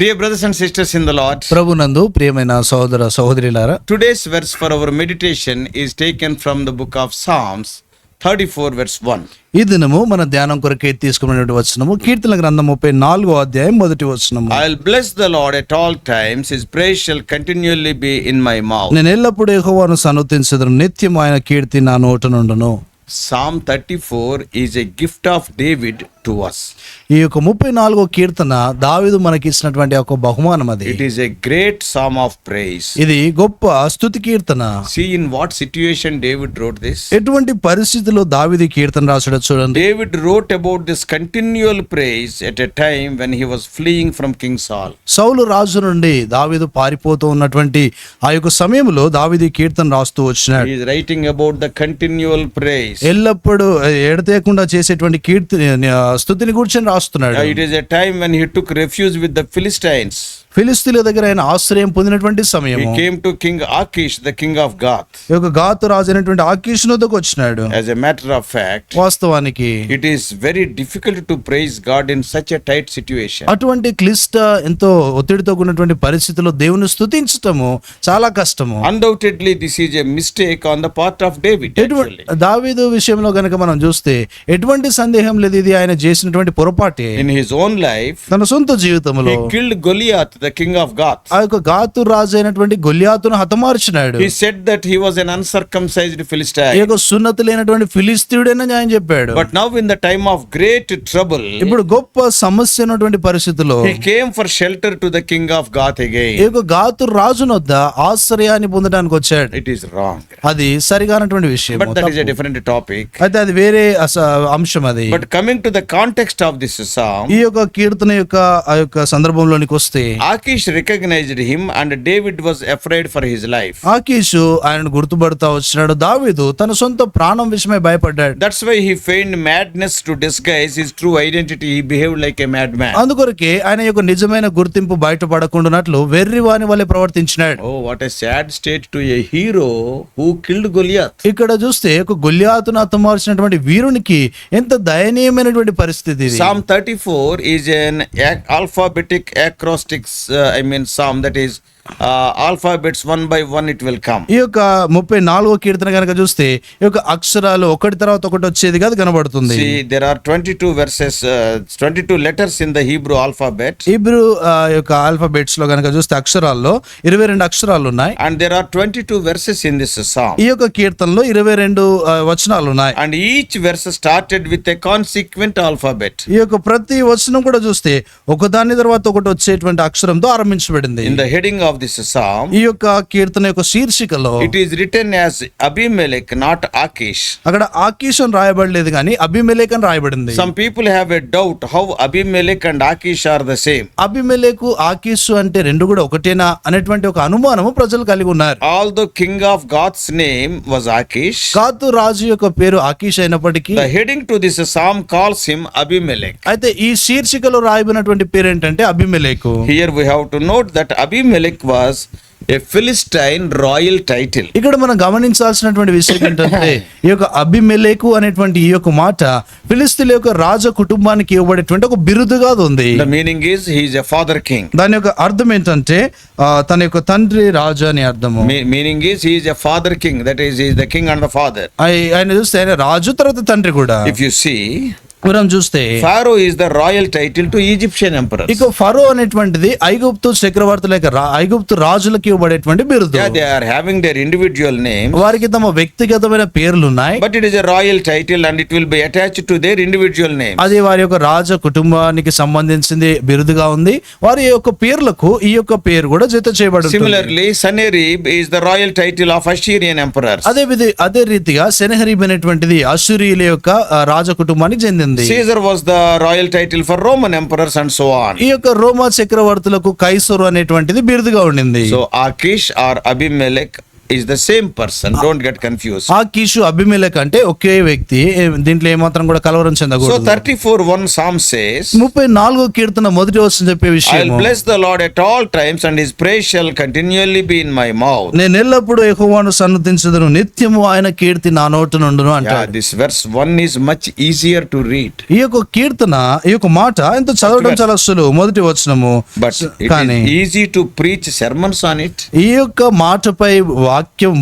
Dear brothers and sisters in the Lord, ప్రభునందు ప్రియమైన సహోదర సహోదరులారా, today's verse for our meditation is taken from the book of Psalms 34 verse 1. ఈ దినము మన ధ్యానం కొరకే తీసుకున్నటువంటి వచనము కీర్తనల గ్రంథం 34వ అధ్యాయం మొదటి వచనము. I'll bless the Lord at all times, his praise shall continually be in my mouth. నేను ఎల్లప్పుడూ యెహోవాను సన్నుతించెదను, నిత్యం ఆయన కీర్తి నా నోట నుండును. Psalm 34 is a gift of David to us. ఈ యొక్క 34వ కీర్తన దావీదు మనకి ఇచ్చినటువంటి ఒక బహుమానం అది. It is a great psalm of praise. ఇది గొప్ప స్తుతి కీర్తన. See in what situation David wrote this. ఎటువంటి పరిస్థితిలో దావీదు కీర్తన రాశాడో చూడండి. David wrote about this continual praise at a time when he was fleeing from King Saul. సౌలు రాజు నుండి దావీదు పారిపోతూ ఉన్నటువంటి ఆ యొక్క సమయంలో దావీదు ఈ కీర్తన రాస్తూ వచ్చినాడు. He is writing about the continual praise. ఎల్లప్పుడూ ఎడతెగకుండా చేసేటువంటి స్తుతిని గురించి రాస్తున్నాడు. It is a time when he took refuge with the Philistines. ఫిలిస్తీన్ల దగ్గర ఆయన ఆశ్రయం పొందినటువంటి సమయం. He came to King Achish, the king of Gath. ఈ యొక్క గాతు రాజు అయినటువంటి ఆకీషు వద్దకు వచ్చినాడు. As a matter of fact, వాస్తవానికి it is very difficult to praise God in such a tight situation. అటువంటి క్లిష్ట ఎంతో ఒత్తిడితో కూడినటువంటి పరిస్థితుల్లో దేవుని స్తుతించటము చాలా కష్టము. Undoubtedly this is a mistake on the part of David. Actually, దావీదు విషయంలో గనక మనం చూస్తే ఎటువంటి సందేహం లేదు, ఇది ఆయన చేసినటువంటి పొరపాటే. in his own life, తన సొంత జీవితంలో he killed Goliath, the king of Gath. ఆ యొక్క గాతు రాజు అయినటువంటి గొల్యాతును హతమార్చినాడు. He said that he was an uncircumcised ఈ Philistine. యొక్క సున్నతి లేనటువంటి ఫిలిస్తీయుడని ఆయన చెప్పాడు. But now in the time of great trouble, ఇప్పుడు గొప్ప సమస్య ఉన్నటువంటి పరిస్థితుల్లో he came for shelter to the king of Gath ఈ again. యొక్క గాతు రాజునొద్ద ఆశ్రయాన్ని పొందడానికి వచ్చాడు. It is wrong. అది సరిగానటువంటి విషయం. But that is a different topic. అయితే అది వేరే అంశం అది. But coming to the context of this psalm, ఈ యొక్క కీర్తన యొక్క ఆ యొక్క సందర్భంలోనికి వస్తే Achish recognized him and David was afraid for his life. ఆకీషు ఆయనను గుర్తుపడతా వచ్చినాడు. దావీదు తన సొంత ప్రాణం విషయమై భయపడ్డాడు. That's why he feigned madness to disguise his true identity. He behaved like a madman. అందుకొరకే ఆయన యొక్క నిజమైన గుర్తింపు బయటపడకుండానట్లు వెర్రివాని వలె ప్రవర్తించినాడు. Oh, what a sad state to a hero who killed Goliath. ఇక్కడ చూస్తే ఒక గొల్యాతును హతమార్చినటువంటి వీరునికి ఎంత దయనీయమైనటువంటి పరిస్థితి ఇది. Psalm 34 is an alphabetic acrostics psalm, that is alphabets one by one it will come. ఈ యొక్క 34వ కీర్తన గనక చూస్తే ఈ యొక్క అక్షరాలు ఒకటి తర్వాత ఒకటి వచ్చేది కాదు కనబడుతుంది. See, there are 22 verses, 22 letters in the Hebrew alphabet. Hebrew యొక్క ఆల్ఫాబెట్స్ లో గనక చూస్తే అక్షరాల్లో 22 అక్షరాలు ఉన్నాయి. And there are 22 verses in this psalm. ఈ యొక్క కీర్తనలో 22 వచనాలు ఉన్నాయి. And each verse started with a consequent alphabet. ఈ యొక్క ప్రతి వచనం కూడా చూస్తే ఒకదాని తర్వాత ఒకటి వచ్చేటువంటి అక్షరంతో ఆరంభించబడింది. In the heading of this psalm, ఈ యొక్క కీర్తన యొక్క శీర్షికలో it is written as Abimelech, not Achish. అక్కడ ఆకీష్ అని రాయబడలేదు కానీ అబీమెలెకు అని రాయబడింది. Some people have a doubt how Abimelech and Achish are the same. అబీమెలెకు ఆకీషు అంటే రెండు కూడా ఒకటేనా అనేటువంటి ఒక అనుమానము ప్రజలు కలిగి ఉన్నారు. Although king of Gath's name was Achish, గాతు రాజు యొక్క పేరు ఆకీష్ అయినప్పటికీ the heading to this psalm calls him Abimelech. అయితే ఈ శీర్షికలో రాయబడినటువంటి పేరు ఏంటంటే అబీమెలెకు. Here we have to note that Abimelech was a Philistine royal title. ఇక్కడ మనం గమనించాల్సినటువంటి విషయం ఏంటంటే ఈ యొక్క అబీమెలెకు అనేటువంటి ఈ యొక్క మాట ఫిలిస్తీన్ల యొక్క రాజ కుటుంబానికి ఇవ్వబడేటువంటి ఒక బిరుదుగా ఉంది. The meaning is he is a father king. దాని యొక్క అర్థం ఏంటంటే తన యొక్క తండ్రి రాజు అని అర్థము. Meaning is he is a father king, that is he is the king and the father. ఆయన చూస్తే ఆయన రాజు తర్వాత తండ్రి కూడా. If you see, మనం చూస్తే Pharaoh is the royal title to Egyptian emperors. ఇక ఫరో అనేటువంటిది ఐగుప్తు చక్రవర్తి లేక ఐగుప్తు రాజులకు ఇవ్వబడేటువంటి బిరుదు. Yeah, they are having their individual names, వారికి తమ వ్యక్తిగతమైన పేర్లు ఉన్నాయి. but it is a royal title and it will be attached to their individual names. అది వారి యొక్క రాజ కుటుంబానికి సంబంధించింది బిరుదుగా ఉంది. వారి యొక్క పేర్లకు ఈ యొక్క పేరు కూడా జత చేయబడుతుంది. Similarly, Sennacherib is the royal title of Assyrian emperors. అదే రీతిగా సెనహెరీబ్ అనేటువంటిది అష్షూరీయుల యొక్క రాజ కుటుంబానికి చెందింది. Caesar was the royal title for Roman emperors and so on. ఈ యొక్క రోమా చక్రవర్తులకు కైసరు అనేటువంటిది బిరుదుగా ఉండింది. So Achish or Abimelech is the same person. Don't get confused. ఆకీషు అబీమెలెకు అంటే ఒకే వ్యక్తి. దీంట్లో ఏమాత్రం కూడా కలవరం So చెందకూడదు. 34:1 Psalm says, 34వ కీర్తన మొదటి వచనం చెప్పే విషయం, I'll bless the Lord at all times, and his praise shall continually be in my mouth. నేను ఎల్లప్పుడూ యెహోవాను సన్నుతించుదును, నిత్యము ఆయన కీర్తి నా నోట నుండును Yeah, అంటాడు. this verse 1 is much easier to read, ఈ యొక్క కీర్తన, ఈ యొక్క మాట ఎంతో చదవడం చాలా సులువు, మొదటి వచనము. but it కానీ is easy to preach sermons on it. ఈ యొక్క మాటపై వాక్యం,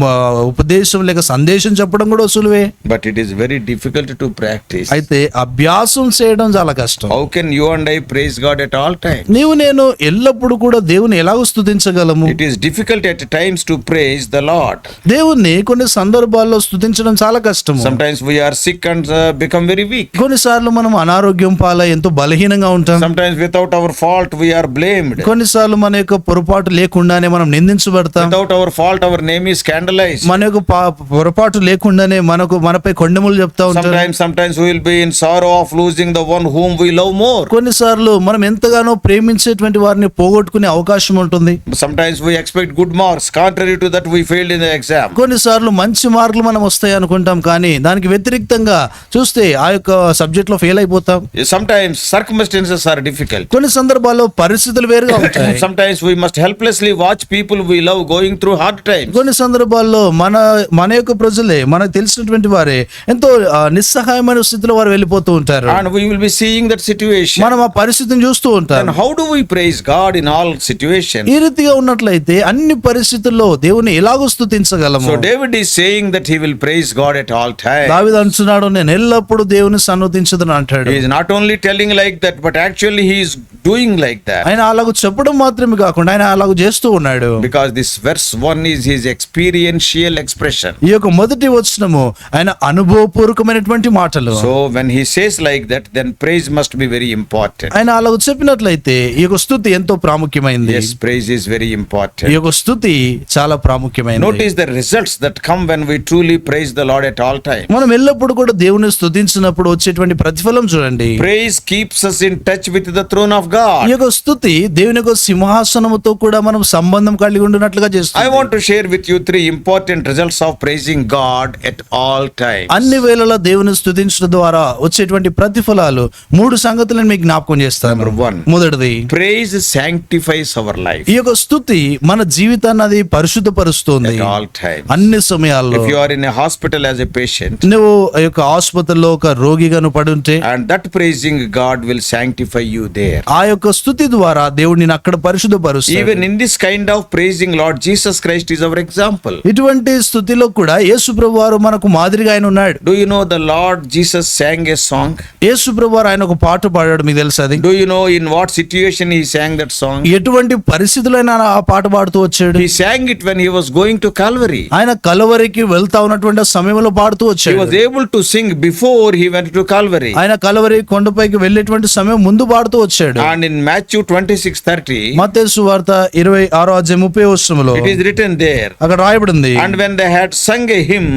ఉపదేశం లేక సందేశం చెప్పడం కూడా సులువే. But it is very difficult to practice. అయితే అభ్యాసం చేయడం చాలా కష్టం. How can you and I praise God at all times? నీవు నేను ఎల్లప్పుడు కూడా దేవుని ఎలాగో స్తుతించగలము? It is difficult at times to praise the Lord. దేవుణ్ణి కొన్ని సందర్భాల్లో స్తుతించడం చాలా కష్టము. Sometimes we are sick and become very weak. కొన్నిసార్లు మనం అనారోగ్యం పాలై ఎంతో బలహీనంగా ఉంటాం. Sometimes without our fault we are blamed. కొన్నిసార్లు మన యొక్క పొరపాటు లేకుండానే మనం నిందించబడతాం. Without our fault our name is scandalized. మన యొక్క పొరపాటు లేకుండానే మనపై కొండెములు చెప్తా ఉంటారు. Sometimes we will be in sorrow of losing the one whom we love more. కొన్నిసార్లు మనం ఎంతగానో ప్రేమించేటువంటి వారిని పోగొట్టుకునే అవకాశం ఉంటుంది. Sometimes we expect good marks, contrary to that we failed in the exam. కొన్నిసార్లు మంచి మార్కులు మనం వస్తాయి అనుకుంటాం, కానీ దానికి వ్యతిరేక్తంగా చూస్తే ఆ యొక్క సబ్జెక్ట్ లో ఫెయిల్ అయిపోతాం. Sometimes circumstances are difficult. కొన్ని సందర్భాల్లో పరిస్థితులు వేరుగా ఉంటాయి. Sometimes we must helplessly watch people we love going through hard times. కొన్ని సందర్భాల్లో మన యొక్క ప్రజలే, మనకు తెలిసినటువంటి వారే ఎంతో నిస్సహాయమైన స్థితిలో వారు వెళ్ళిపోతూ ఉంటారు. And we will be seeing that situation. మనం ఆ పరిస్థితిని చూస్తూ ఉంటాం. And how do we praise God in all situations? ఈ రీతిగా ఉన్నట్లయితే అన్ని పరిస్థితుల్లో దేవుని ఎలాగో స్తుతించగలము? So David is saying that he will praise God at all times. దావీదు అంటున్నాడు, నేను ఎల్లప్పుడూ దేవుని సన్నుతించుదును అంటాడు. He is not only telling like that, but actually he is doing like that. ఆయన అలాగూ చెప్పడం మాత్రమే కాకుండా ఆయన అలాగూ చేస్తూ ఉన్నాడు. Because this verse 1 is his experiential expression. ఈ యొక్క మొదటి వచనము ఆయన అనుభవపూర్వకమైనటువంటి మాటలు. So when he says like that, then praise must be very important. ఆయన అలాగూ చెప్పినట్లయితే ఈ యొక్క స్తుతి ఎంతో ప్రాముఖ్యమైనది. Yes, praise is very ఈ important. యొక్క స్తుతి చాలా ప్రాముఖ్యమైనది. Notice the results that come when we truly praise the Lord at all times. మనం ఎల్లప్పుడు కూడా దేవుని స్తుతించినప్పుడు వచ్చేటువంటి ప్రతిఫలం చూడండి. Praise keeps us in touch with the throne of God. ఈ యొక్క స్తుతి దేవుని యొక్క సింహాసనముతో కూడా మనం సంబంధం కలిగి ఉండినట్లుగా I చేస్తుంది. want to share with you 3 important results of praising God at all times. అన్ని వేళలా దేవుని స్తుతించడం ద్వారా వచ్చేటువంటి ప్రతిఫలాలు 3 సంగతులను మీకు జ్ఞాపకం చేస్తాను. Number 1. మొదటిది, Praise sanctifies our life ఈ యొక్క స్తుతి మన జీవితాన్ని అది పరిశుద్ధపరుస్తుంది at all times. అన్ని సమయాల్లో. If you are in a hospital as a patient, నువ్వు ఈ యొక్క ఆసుపత్రిలో ఒక రోగిగా నువ్వు పడుంటే and that praising God will sanctify you there. ఆ యొక్క స్తుతి ద్వారా దేవుడు నిన్ను అక్కడ పరిశుద్ధపరుస్తాడు. Even in this kind of praising, Lord Jesus Christ is our example. ఇటువంటి స్తుతిలో కూడా యేసు ప్రభువారు మనకు మాదిరిగా ఆయన ఉన్నాడు. Do you know the Lord Jesus sang a song? యేసు ప్రభువారు ఆయన ఒక పాట పాడాడు, మీకు తెలుసా అది? Do you know in what situation he sang that song? ఎటువంటి పరిస్థితులైనా ఆ పాట పాడుతూ వచ్చాడు. He sang it when he was going to Calvary. ఆయన కలవరికి వెళ్తా ఉన్నటువంటి సమయంలో పాడుతూ He వచ్చాడు. was able to sing before he went to Calvary. ఆయన కలవరి కొండపైకి వెళ్ళేటువంటి సమయం ముందు పాడుతూ వచ్చాడు. And in Matthew 26:30, మత్తయి సువార్త 26:30 it is written there. అక్కడ రాయబడింది, And when they had sung a hymn,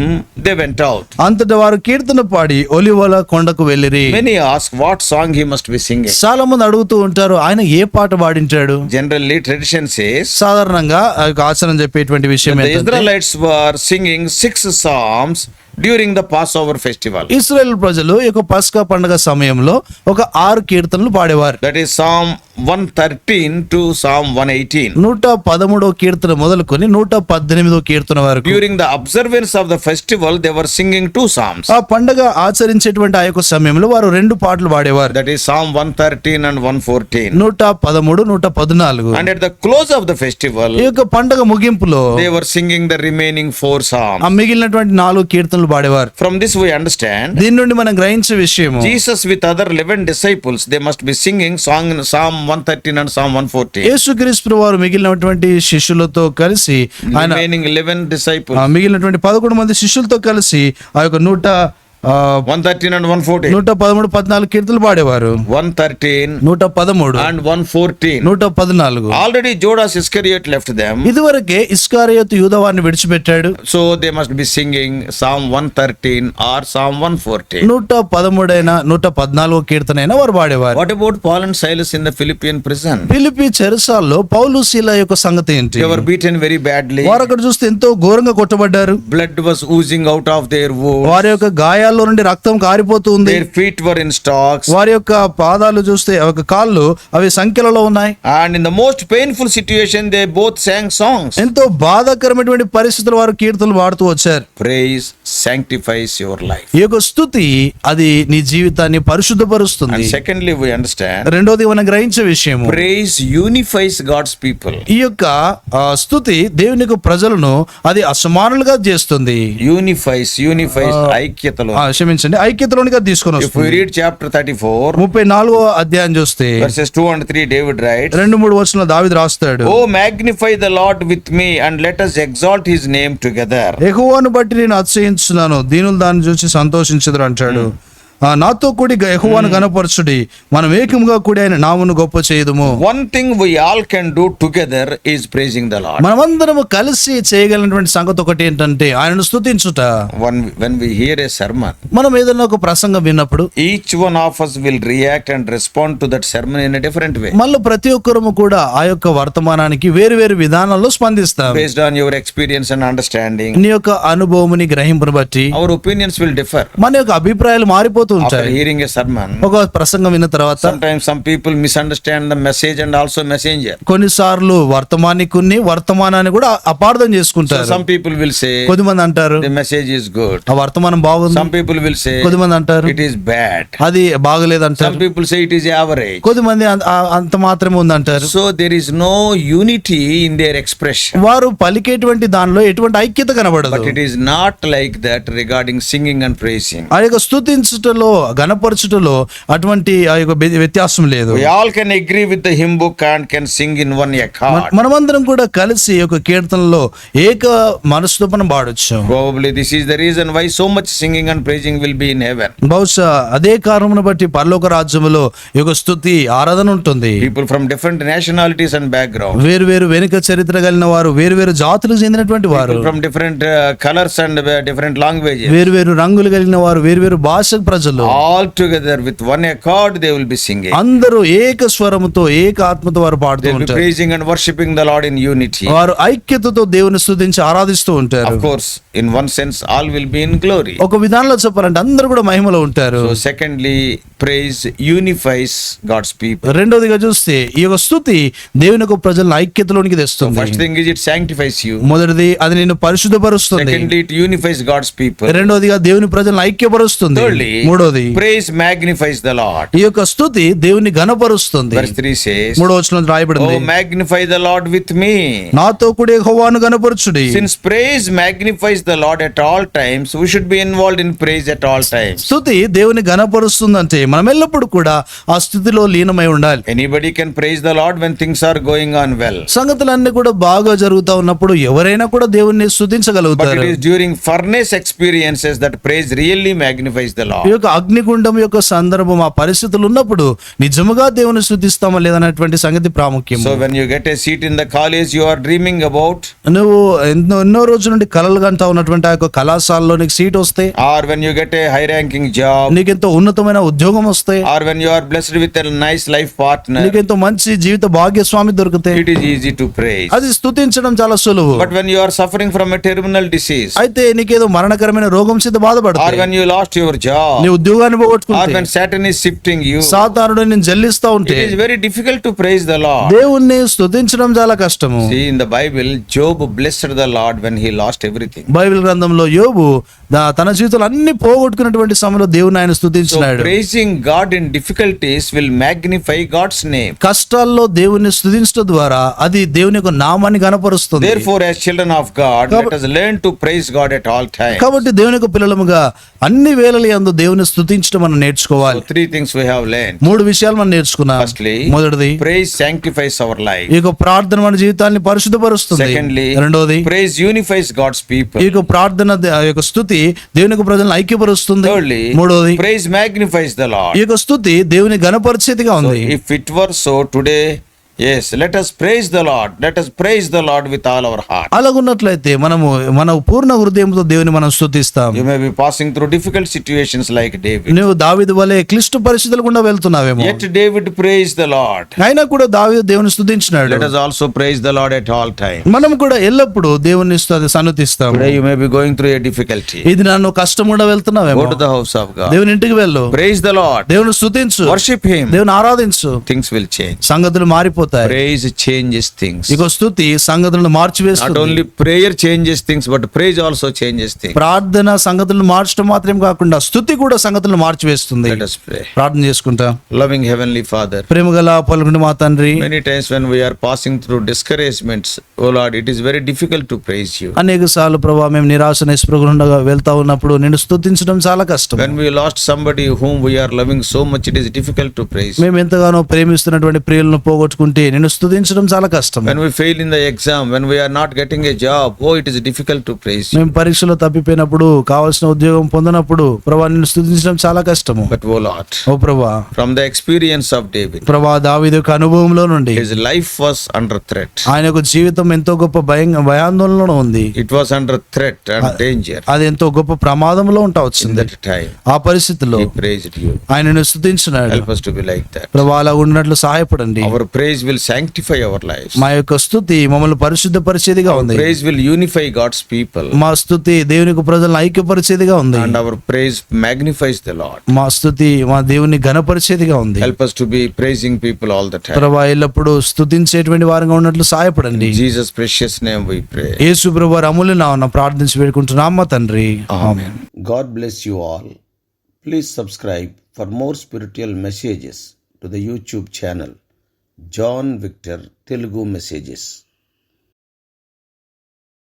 they went out. అంతటా వారు కీర్తన పాడి ఒలివల కొండకు వెళ్ళిరి. Many ask what song he must be singing. చాలా మంది అడుగుతూ ఉంటారు, ఆయన ఏ పాట పాడించాడు? Generally, tradition says సాధారణంగా ఆ యొక్క ఆచరణ చెప్పేటువంటి విషయం the ఏంటంటే, Israelites were singing 6 psalms during the Passover festival. ఇశ్రాయేలు ప్రజలు ఈ యొక్క పస్కా పండుగ సమయంలో ఒక 6 కీర్తనలు పాడేవారు. That is Psalm 113 to Psalm 118. 113వ కీర్తన మొదలుకొని 118వ కీర్తన వరకు During the observance of the festival, they were singing 2 psalms. ఆ పండుగ ఆచరించేటువంటి ఆ యొక్క సమయంలో వారు 2 పాటలు పాడేవారు. That is Psalm 113 and 114. 113, 114. And at the close of the festival, ఈ యొక్క పండుగ ముగింపులో they were singing the remaining 4 ఆ psalms. మిగిలినటువంటి 4 కీర్తనలు పాడేవారు. From this we understand, దీని నుండి మనం గ్రహించే విషయము, Jesus with other 11 disciples, they must be singing song in Psalm 113 and Psalm 114. యేసుక్రీస్తు వారు మిగిలినటువంటి శిష్యులతో కలిసి ఆయన Remaining 11 disciples. మిగిలినటువంటి 11 మంది శిష్యులతో కలిసి ఆ యొక్క 113 and 114. 113, 14 కీర్తనలు పాడేవారు. 113 113 and 114. 114. Already Judas Iscariot left them. ఇదివరకే ఇస్కారియోతు యూదావారిని విడిచిపెట్టాడు. So they must be singing Psalm 113 or Psalm 114. 113 అయినా 114 కీర్తన అయినా వారు పాడేవారు. What about Paul and Silas in the Philippian prison? Philippi చెరసాల్లో పౌలు శీల యొక్క సంగతి ఏంటి? They were beaten very badly. వారు అక్కడ చూస్తే ఎంతో ఘోరంగా కొట్టబడ్డారు. Blood was oozing out of their wounds. వారి యొక్క గాయాల్లో నుండి రక్తం కారిపోతూ ఉంది. Their feet were in stocks. వారి యొక్క పాదాలు చూస్తే ఒక కాళ్ళు అవి సంఖ్యలలో ఉన్నాయి. And in the most painful situation they both sang songs. ఎంతో బాధాకరమైనటువంటి పరిస్థితులు వారు కీర్తనలు పాడుతూ వచ్చారు. Praise sanctifies your life. ఈ యొక్క స్తుతి అది నీ జీవితాన్ని పరిశుద్ధపరుస్తుంది. And secondly we understand రెండోది మనం గ్రహించే విషయము, praise unifies God's people. ఈ యొక్క స్తుతి దేవుని యొక్క ప్రజలను అది అసమానులుగా చేస్తుంది. Unifies ఐక్యతలో. క్షమించండి, ఐక్యతలోనిగా తీసుకొని If we వస్తుంది. read chapter 34 34వ అధ్యాయం చూస్తే verses 2 and 3, David writes, 2-3 వచనాలు దావీదు రాస్తాడు, "Oh, magnify the Lord with me and let us exalt his name together." యెహోవాను బట్టి నేను అతిశయించున్నాను, దీనులు దాన్ని చూసి సంతోషించుదురు అంటాడు. నాతో కూడి యెహోవాను గణపరచుడి, మనం ఏకముగా కూడి ఆయన నామమును గొప్ప చేయుదుము. One thing we all can do together is praising the Lord. మనమందరము కలిసి చేయగలిగినటువంటి సంగతి ఒకటి ఏంటంటే ఆయనను స్తుతించుట. When we hear a sermon, మనం ఏదైనా ఒక ప్రసంగం విన్నప్పుడు each one of us will react and respond to that sermon in a different way. మళ్ళీ ప్రతి ఒక్కరము కూడా ఆ యొక్క వర్తమానానికి వేరు వేరు విధానాల్లో స్పందిస్తాం. Based on your experience and understanding, నీ యొక్క అనుభవముని గ్రహింపును బట్టి our opinions will differ. మన యొక్క అభిప్రాయాలు మారిపోతూ After ఉంటాయి. hearing a sermon, ఒక ప్రసంగం విన్న తర్వాత sometimes some people misunderstand the message and also messenger. కొన్నిసార్లు వర్తమానాన్ని కూడా అపార్థం So చేసుకుంటారు. some people will say కొద్దిమంది అంటారు the message is good. ఆ వర్తమానం బాగుంది, Some people will say కొద్దిమంది అంటారు it is bad. అది బాగలేదు అంటారు, Some people say it is average. కొద్దిమంది అంత మాత్రమే ఉంది అంటారు. So there is no unity in their expression. వారు పలికేటువంటి దానిలో ఎటువంటి ఐక్యత కనబడదు. But it is not like that regarding singing and praising. ఆ యొక్క స్తుతించుటలో గణపరచుటలో అటువంటి ఆ యొక్క వ్యత్యాసం లేదు. We all can agree with the hymn book and can sing in one accord. మనమందరం కూడా కలిసి ఒక కీర్తనలో ఏక మనసుతో మనం పాడొచ్చు. Probably this is the reason why so much singing and praising will be in heaven. బహుశా అదే కారణమును బట్టి పరలోక రాజ్యములో ఈ యొక్క స్తుతి ఆరాధన ఉంటుంది. People from different nationalities and backgrounds. వేరు వేరు వెనుక చరిత్ర కలిగిన వారు, వేరు వేరు జాతులకు చెందినటువంటి వారు, People from different colors and different languages. వేరు వేరు రంగులు కలిగిన వారు, వేరు వేరు భాష ప్రజలు All together with one accord they will be singing. అందరూ ఏక స్వరముతో ఏక ఆత్మతో వారు పాడుతూ They will be ఉంటారు. praising and worshiping the Lord in unity. వారు ఐక్యతతో దేవుని స్తుతించి ఆరాధిస్తూ ఉంటారు. Of course, in one sense all will be in glory. ఒక విధానంలో చెప్పాలంటే అందరూ కూడా మహిమలో ఉంటారు. So secondly, praise unifies God's people. రెండోదిగా చూస్తే ఈ యొక్క స్తుతి దేవుని యొక్క ప్రజలను ఐక్యతలోనికి తెస్తుంది. First thing is it sanctifies you. మొదటిది అది నిన్ను పరిశుద్ధపరుస్తుంది. Secondly, it unifies God's people. రెండోదిగా దేవుని ప్రజలను ఐక్యపరుస్తుంది. Thirdly, మూడోది praise magnifies the Lord. ఈ యొక్క స్తుతి దేవుని ఘనపరుస్తుంది. Verse 3 says, 3వ వచనంలో రాయబడింది, "Oh, magnify the Lord with me." నాతో కూడా యెహోవాను ఘనపరచుడి. Since praise magnifies the Lord at all times, we should be involved in praise at all times. స్తుతి దేవుని ఘనపరుస్తుందంటే మనం ఎల్లప్పుడూ కూడా ఆ స్థితిలో లీనమై ఉండాలి. Anybody can praise the Lord when things are going on well. సంగతులన్నీ కూడా బాగా జరుగుతా ఉన్నప్పుడు ఎవరైనా కూడా దేవుణ్ణి But స్తుతించగలుగుతారు. it is during furnace experiences that praise really magnifies the ఈ Lord. యొక్క అగ్నిగుండం యొక్క సందర్భం, ఆ పరిస్థితులు ఉన్నప్పుడు నిజముగా దేవుని స్తుతిస్తామా లేదనేటువంటి సంగతి ప్రాముఖ్యం. So when you get a seat in the college you are dreaming about, నువ్వు ఎన్నో రోజుల నుండి కలలు కంటా ఉన్నటువంటి ఆ యొక్క కళాశాలలో నీకు సీట్ వస్తే, or when you get a high ranking job, నీకెంతో ఉన్నతమైన ఉద్యోగం వస్తే, or when you are blessed with a nice life partner, నీకెంతో మంచి జీవిత భాగ్యస్వామి దొరికితే it is easy to praise. అది స్తుతించడం చాలా సులువు. But when you are suffering from a terminal disease, అయితే నీకేదో మరణకరమైన రోగం చేత or బాధపడతావు, when you lost your job, నీ ఉద్యోగాన్ని or పోగొట్టుకుంటే, when Satan is shifting you, సాతానుడు నేను జల్లిస్తా ఉంటే it is very difficult to praise the Lord. దేవుణ్ణి స్తుతించడం చాలా కష్టము. See, in the Bible, Job blessed the Lord when he lost everything. Bible గ్రంథంలో యోబు తన జీవితంలో అన్ని పోగొట్టుకున్నటువంటి సమయంలో దేవుని ఆయన So స్తుతించినాడు. praising God in difficulties will magnify God's name. కష్టాల్లో దేవుని స్తుతించడం ద్వారా అది దేవుని యొక్క నామాన్ని గణపరుస్తుంది. Therefore, as children of God, let us learn to praise God at all times. కాబట్టి దేవుని యొక్క పిల్లలముగా అన్ని వేళల యందు దేవుని స్తుతించడం మనం నేర్చుకోవాలి. So three things we have learned. 3 విషయాలు మనం నేర్చుకున్నాం. Firstly, మొదటిది, praise sanctifies our life. ఈ యొక్క ప్రార్థన మన జీవితాన్ని పరిశుద్ధపరుస్తుంది. Secondly, రెండోది, praise unifies God's people. ఈ యొక్క ప్రార్థన ఆ యొక్క స్తుతి దేవునికి ప్రజలను ఐక్యపరుస్తుంది. Thirdly, మూడోది, praise magnifies the Lord. ఈ యొక్క స్తుతి దేవుని ఘనపరిచేదిగా ఉంది. If it were so today, yes, let us praise the Lord. Let us praise the Lord with all our heart. అలాగున్నట్లయితే మనము మన పూర్ణ హృదయంతో దేవుని మనం స్తుతిస్తాం. You may be passing through difficult situations like David. నువ్వు దావీదు వలె క్లిష్ట పరిస్థితుల గుండా వెళ్తున్నావేమో, Yet David praised the Lord. అయినా కూడా దావీదు దేవుని స్తుతించినాడు. Let us also praise the Lord at all times. మనం కూడా ఎల్లప్పుడూ దేవుని సన్నుతిస్తాం. Today you may be going through a difficulty. ఇది నన్ను కష్టం కూడా వెళ్తున్నావేమో, Go to the house of God. దేవుని ఇంటికి వెళ్ళు, Praise the Lord. దేవుని స్తుతించు, Worship Him. దేవుని ఆరాధించు, Things will change. సంగతులు మారిపోతాయి. Praise changes things. ఇక స్తుతి సంగతులను Not మార్చివేస్తుంది. only prayer changes things, but praise also changes things. ప్రార్థన సంగతులను మార్చడం మాత్రం కాకుండా స్తుతి కూడా సంగతులను మార్చివేస్తుంది. Let us pray. ప్రార్థన చేసుకుంటా. Loving Heavenly Father, ప్రేమగల పలుకుని మా తండ్రి, many times when we are passing through discouragements, oh Lord, it is very difficult to praise you. అనేక సార్లు ప్రభావ మేము నిరాశ నిస్పృహలుండగా వెళ్తా ఉన్నప్పుడు నేను స్తుతించడం చాలా కష్టం. When we lost somebody whom we are loving so much, it is difficult to praise. మేము ఎంతగానో ప్రేమిస్తున్నటువంటి ప్రియులను పోగొట్టుకుంటే నేను స్తుతించడం చాలా కష్టం. When we fail in the exam, when we are not getting a job, oh, it is difficult to praise you. మేము పరీక్షలో తప్పిపోయినప్పుడు, కావాల్సిన ఉద్యోగం పొందినప్పుడు ప్రభా నిన్ను స్తుతించడం చాలా కష్టము. But oh Lord, ఓ ప్రభా, from the experience of David, ప్రభా దావీదు యొక్క అనుభవంలో నుండి his life was under threat. ఆయన యొక్క జీవితం ఎంతో గొప్ప భయాందోళనలో ఉంది. It was under threat and danger. అది ఎంతో గొప్ప ప్రమాదంలో ఉంటా In వచ్చింది. that time, ఆ పరిస్థితిలో he praised you. ఆయనను స్తుతించినాడు. Help us to be like that. ప్రభా అలా ఉన్నట్లు సహాయపడండి. Our praise will sanctify our lives. మా యొక్క స్తుతి మమ్మల్ని పరిశుద్ధపరిచేదిగా ఉంది. Praise will unify God's people. మా స్తుతి దేవునికి ప్రజలను ఐక్యపరిచేదిగా ఉంది. And our praise magnifies the Lord. మా స్తుతి మా దేవుని ఘనపరిచేదిగా ఉంది. Help us to be praising people all the time. ప్రభా ఎల్లప్పుడూ స్తుతించేటువంటి వారంగా ఉన్నట్లు సహాయపడండి. In Jesus' precious name we pray. యేసు ప్రభు అమూల్య నామమున ప్రార్థించి వేడుకుంటున్నాం మా తండ్రి. Amen. God bless you all. Please subscribe for more spiritual messages to the YouTube channel John Victor Telugu Messages.